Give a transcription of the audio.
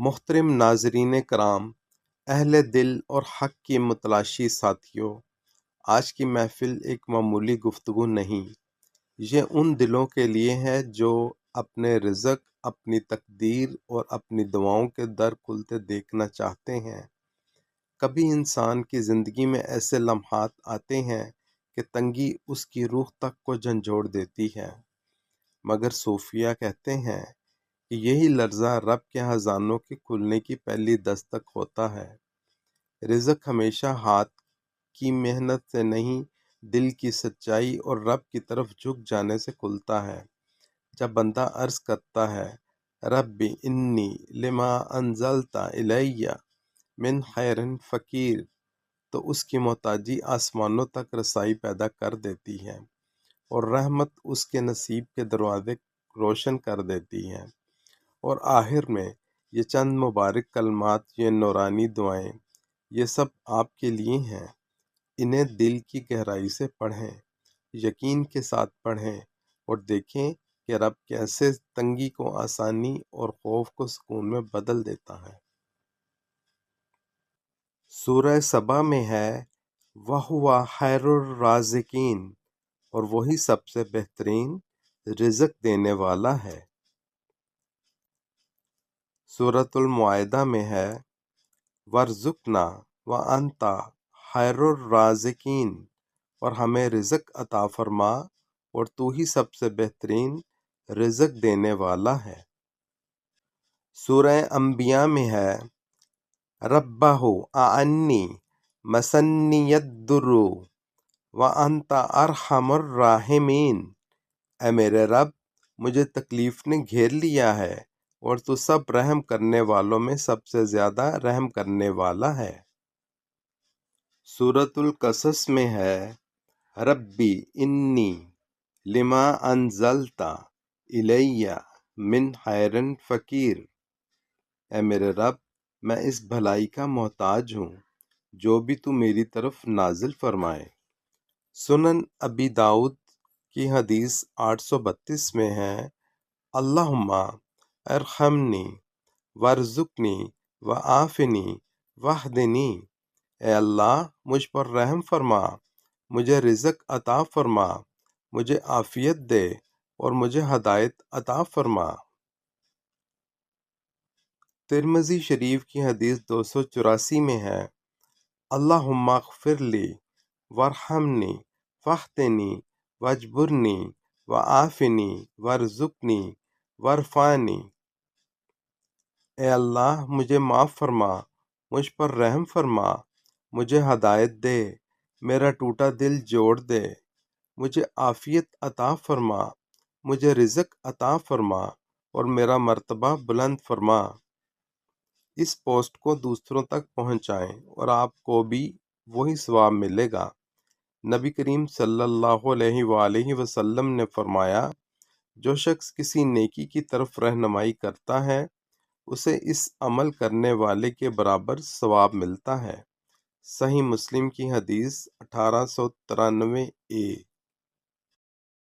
محترم ناظرین کرام، اہل دل اور حق کی متلاشی ساتھیوں، آج کی محفل ایک معمولی گفتگو نہیں، یہ ان دلوں کے لیے ہے جو اپنے رزق، اپنی تقدیر اور اپنی دعاؤں کے در کھلتے دیکھنا چاہتے ہیں۔ کبھی انسان کی زندگی میں ایسے لمحات آتے ہیں کہ تنگی اس کی روح تک کو جھنجھوڑ دیتی ہے، مگر صوفیہ کہتے ہیں کہ یہی لرزہ رب کے خزانوں کے کھلنے کی پہلی دستک ہوتا ہے۔ رزق ہمیشہ ہاتھ کی محنت سے نہیں، دل کی سچائی اور رب کی طرف جھک جانے سے کھلتا ہے۔ جب بندہ عرض کرتا ہے رب انی لما انزلت الی من خیر فقیر، تو اس کی محتاجی آسمانوں تک رسائی پیدا کر دیتی ہے اور رحمت اس کے نصیب کے دروازے روشن کر دیتی ہے۔ اور آخر میں یہ چند مبارک کلمات، یہ نورانی دعائیں، یہ سب آپ کے لیے ہیں۔ انہیں دل کی گہرائی سے پڑھیں، یقین کے ساتھ پڑھیں اور دیکھیں کہ رب کیسے تنگی کو آسانی اور خوف کو سکون میں بدل دیتا ہے۔ سورہ سبا میں ہے وَهُوَ خَيْرُ الرَّازِقِينَ، اور وہی سب سے بہترین رزق دینے والا ہے۔ سورۃ المائدہ میں ہے وَارْزُقْنَا وَأَنْتَ خَيْرُ الرَّازِقِينَ، اور ہمیں رزق عطا فرما اور تو ہی سب سے بہترین رزق دینے والا ہے۔ سورہ انبیاء میں ہے رَبَّهُ أَعَنِّي مَسَّنِّيَ الضُّرُّ وَأَنْتَ أَرْحَمُ الرَّاحِمِينَ، اے میرے رب، مجھے تکلیف نے گھیر لیا ہے اور تو سب رحم کرنے والوں میں سب سے زیادہ رحم کرنے والا ہے۔ سورۃ القصص میں ہے ربی انی لما انزلت الی من خیر فقیر، اے میرے رب، میں اس بھلائی کا محتاج ہوں جو بھی تو میری طرف نازل فرمائے۔ سنن ابی داؤد کی حدیث 832 میں ہے اللہم ارحمنی وارزقنی وعافنی واہدنی، اے اللہ مجھ پر رحم فرما، مجھے رزق عطا فرما، مجھے عافیت دے اور مجھے ہدایت عطا فرما۔ ترمذی شریف کی حدیث 284 میں ہے اللہم اغفر لی وارحمنی واہدنی واجبرنی وعافنی وارزقنی وارفعنی، اے اللہ مجھے معاف فرما، مجھ پر رحم فرما، مجھے ہدایت دے، میرا ٹوٹا دل جوڑ دے، مجھے عافیت عطا فرما، مجھے رزق عطا فرما اور میرا مرتبہ بلند فرما۔ اس پوسٹ کو دوسروں تک پہنچائیں اور آپ کو بھی وہی ثواب ملے گا۔ نبی کریم صلی اللہ علیہ وآلہ وسلم نے فرمایا جو شخص کسی نیکی کی طرف رہنمائی کرتا ہے اسے اس عمل کرنے والے کے برابر ثواب ملتا ہے۔ صحیح مسلم کی حدیث 1893 A۔